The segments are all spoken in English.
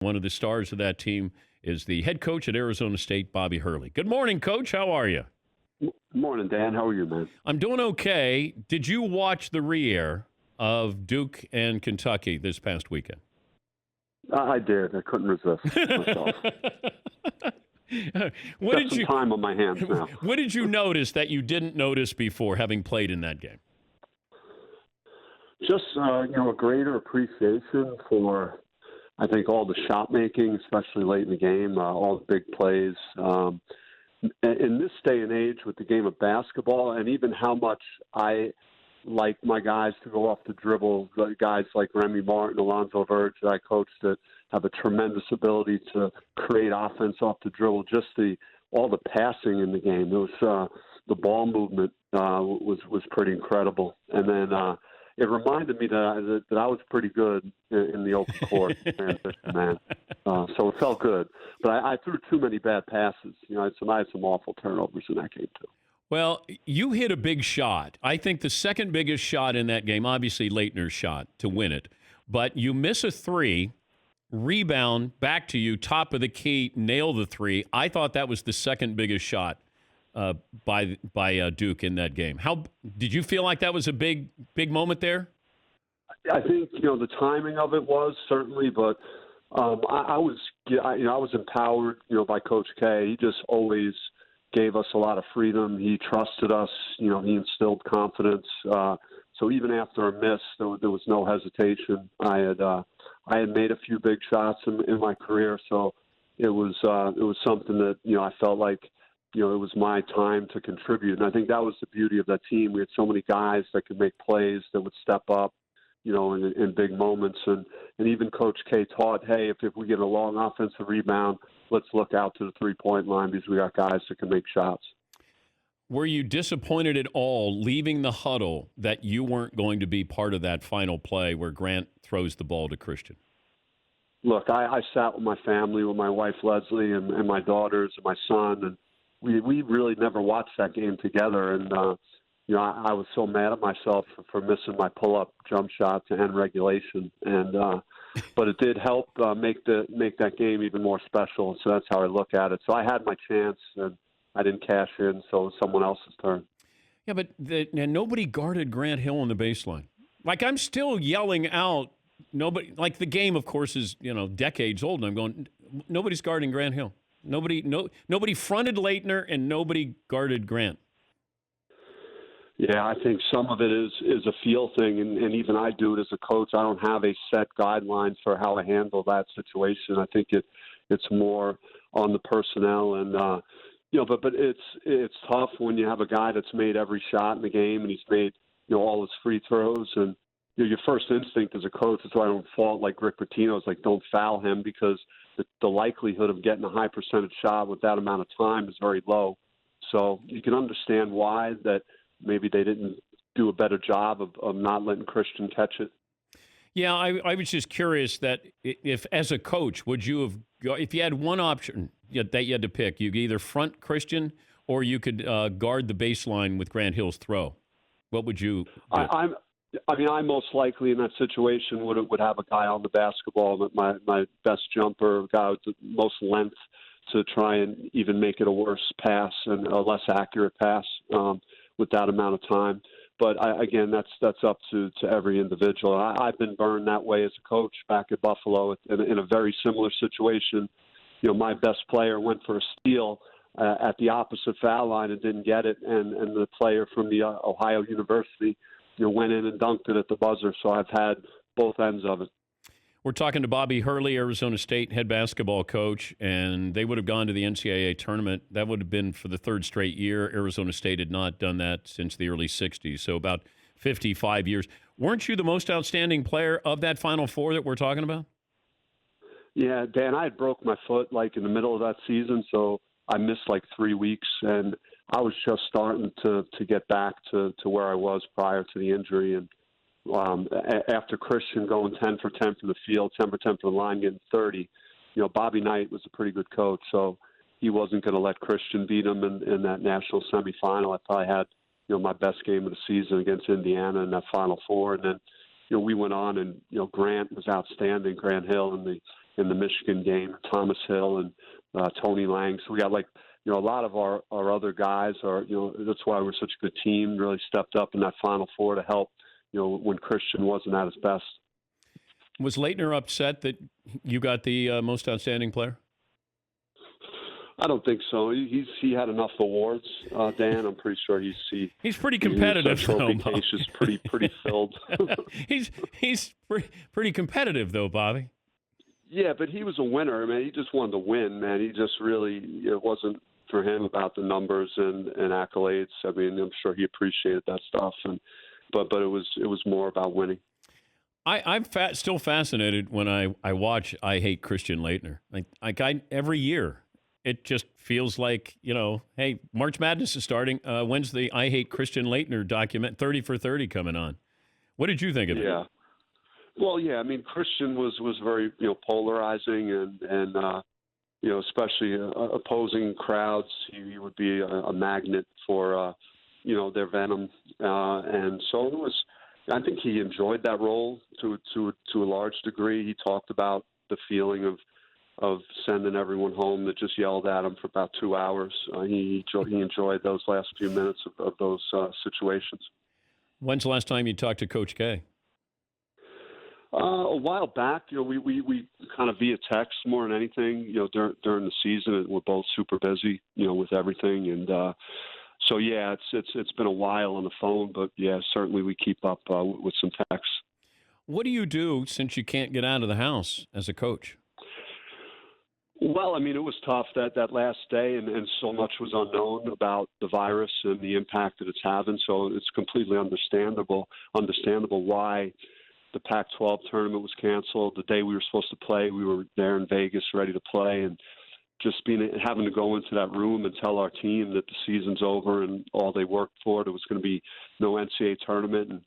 One of the stars of that team is the head coach at Arizona State, Bobby Hurley. Good morning, Coach. How are you? Morning, Dan. How are you, man? I'm doing okay. Did you watch the re-air of Duke and Kentucky this past weekend? I did. I couldn't resist myself. What Got did some you time on my hands now. What did you notice that you didn't notice before, having played in that game? Just a greater appreciation for, I think, all the shot making, especially late in the game, all the big plays. In this day and age, with the game of basketball, and even how much I like my guys to go off the dribble, guys like Remy Martin, Alonzo Verge that I coached that have a tremendous ability to create offense off the dribble. Just all the passing in the game. It was the ball movement was pretty incredible, and then it reminded me that I was pretty good in the open court transition, man. So it felt good, but I threw too many bad passes. I had some awful turnovers in that game too. Well, you hit a big shot. I think the second biggest shot in that game, obviously Laettner's shot to win it, but you miss a three, rebound, back to you, top of the key, nail the three. I thought that was the second biggest shot by Duke in that game. How did you feel like that was a big moment there? I think the timing of it was certainly, but I was empowered by Coach K. He just always gave us a lot of freedom. He trusted us. He instilled confidence. So even after a miss, there was no hesitation. I had made a few big shots in my career, so it was something that I felt like it was my time to contribute. And I think that was the beauty of that team. We had so many guys that could make plays, that would step up, in big moments. And even Coach K taught, hey, if we get a long offensive rebound, let's look out to the three-point line because we got guys that can make shots. Were you disappointed at all leaving the huddle that you weren't going to be part of that final play where Grant throws the ball to Christian? Look, I sat with my family, with my wife Leslie and my daughters and my son, and we really never watched that game together. And I was so mad at myself for missing my pull-up jump shot to end regulation, and but it did help make that game even more special. So that's how I look at it. So I had my chance, and I didn't cash in, so it was someone else's turn. Yeah, but nobody guarded Grant Hill on the baseline. Like, I'm still yelling out, nobody. Like, the game, of course, is decades old, and I'm going, nobody's guarding Grant Hill. Nobody fronted Laettner, and nobody guarded Grant. Yeah, I think some of it is a feel thing, and even I do it as a coach. I don't have a set guidelines for how I handle that situation. I think it's more on the personnel, and but it's tough when you have a guy that's made every shot in the game, and he's made all his free throws, and your first instinct as a coach is why I don't fault like Rick Pitino's, like don't foul him because the likelihood of getting a high percentage shot with that amount of time is very low. So you can understand why that. Maybe they didn't do a better job of not letting Christian catch it. Yeah, I was just curious that if, as a coach, would you have, if you had one option that you had to pick, you could either front Christian or you could guard the baseline with Grant Hill's throw. What would you do? I most likely in that situation would have a guy on the basketball, my best jumper, guy with the most length to try and even make it a worse pass and a less accurate pass. With that amount of time. But again, that's up to every individual. I've been burned that way as a coach back at Buffalo in a very similar situation. My best player went for a steal at the opposite foul line and didn't get it, and the player from the Ohio University went in and dunked it at the buzzer. So I've had both ends of it. We're talking to Bobby Hurley, Arizona State head basketball coach, and they would have gone to the NCAA tournament. That would have been for the third straight year. Arizona State had not done that since the early 60s, so about 55 years. Weren't you the most outstanding player of that Final Four that we're talking about? Yeah, Dan, I had broke my foot like in the middle of that season, so I missed like 3 weeks, and I was just starting to get back to where I was prior to the injury, and after Christian going 10 for 10 from the field, 10 for 10 from the line, getting 30, Bobby Knight was a pretty good coach, so he wasn't going to let Christian beat him in that national semifinal. I probably had, my best game of the season against Indiana in that Final Four, and then, we went on, and Grant was outstanding, Grant Hill in the Michigan game, Thomas Hill and Tony Lang. So we got a lot of our other guys are, that's why we're such a good team, really stepped up in that Final Four to help, when Christian wasn't at his best. Was Laettner upset that you got the most outstanding player? I don't think so. He had enough awards, Dan. I'm pretty sure he's pretty competitive, though. Case is pretty filled. he's pretty competitive, though, Bobby. Yeah, but he was a winner. I mean, he just wanted to win, man. He just really, it wasn't for him about the numbers and accolades. I mean, I'm sure he appreciated that stuff, but it was more about winning. I'm still fascinated when I watch I Hate Christian Laettner. Every year. It just feels like, hey, March Madness is starting. When's the I Hate Christian Laettner document, 30 for 30, coming on? What did you think of it? Yeah. Well, yeah, I mean, Christian was very, polarizing and especially opposing crowds. He would be a magnet for, their venom. And so it was, I think he enjoyed that role to a large degree. He talked about the feeling of sending everyone home that just yelled at him for about 2 hours. He enjoyed those last few minutes of those situations. When's the last time you talked to Coach K? A while back. We kind of via text more than anything. During the season, we're both super busy. With everything, and so yeah, it's been a while on the phone, but yeah, certainly we keep up with some texts. What do you do since you can't get out of the house as a coach? Well, I mean, it was tough that last day, and so much was unknown about the virus and the impact that it's having. So it's completely understandable why the Pac-12 tournament was canceled. The day we were supposed to play, we were there in Vegas ready to play, and just having to go into that room and tell our team that the season's over and all they worked for, there was going to be no NCAA tournament. And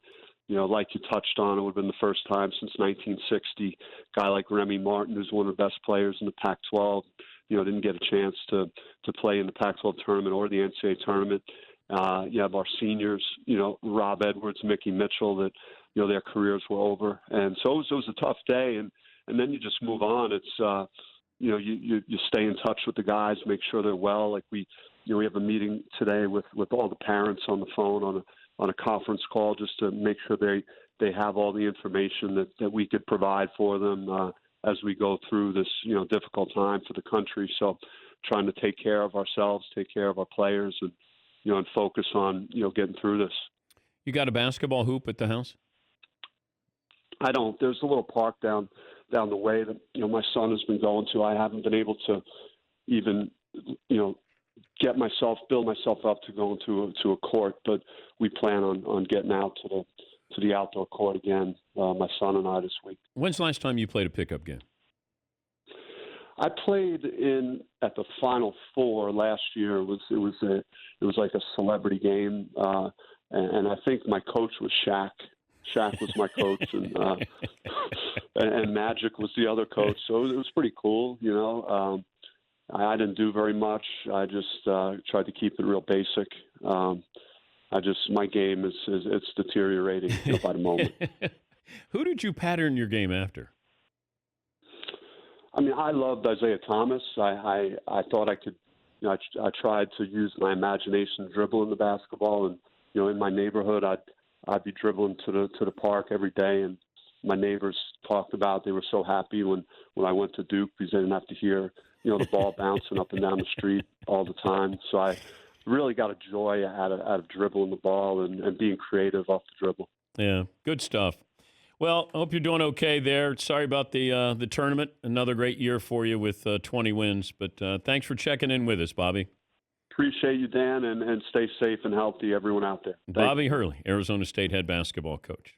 like you touched on, it would have been the first time since 1960. A guy like Remy Martin, who's one of the best players in the Pac-12, didn't get a chance to play in the Pac-12 tournament or the NCAA tournament. You have our seniors, Rob Edwards, Mickey Mitchell, that their careers were over, and so it was a tough day. And then you just move on. It's you stay in touch with the guys, make sure they're well. Like we have a meeting today with all the parents on the phone on a conference call just to make sure they have all the information that we could provide for them as we go through this, difficult time for the country. So trying to take care of ourselves, take care of our players, and, and focus on, getting through this. You got a basketball hoop at the house? I don't. There's a little park down the way that, my son has been going to. I haven't been able to even, build myself up to go to a court, but we plan on getting out to the outdoor court again, my son and I, this week. When's the last time you played a pickup game? I played at the Final Four last year. It was like a celebrity game, and I think my coach was Shaq. Shaq was my coach, and Magic was the other coach. So it was pretty cool, I didn't do very much. I just tried to keep it real basic. My game it's deteriorating by the moment. Who did you pattern your game after? I mean, I loved Isaiah Thomas. I thought I could. I tried to use my imagination dribbling the basketball, and in my neighborhood, I'd be dribbling to the park every day, and my neighbors talked about they were so happy when I went to Duke because they didn't have to hear the ball bouncing up and down the street all the time. So I really got a joy out of dribbling the ball and being creative off the dribble. Yeah, good stuff. Well, I hope you're doing okay there. Sorry about the tournament. Another great year for you with 20 wins. But thanks for checking in with us, Bobby. Appreciate you, Dan, and stay safe and healthy, everyone out there. Bobby Hurley, Arizona State head basketball coach.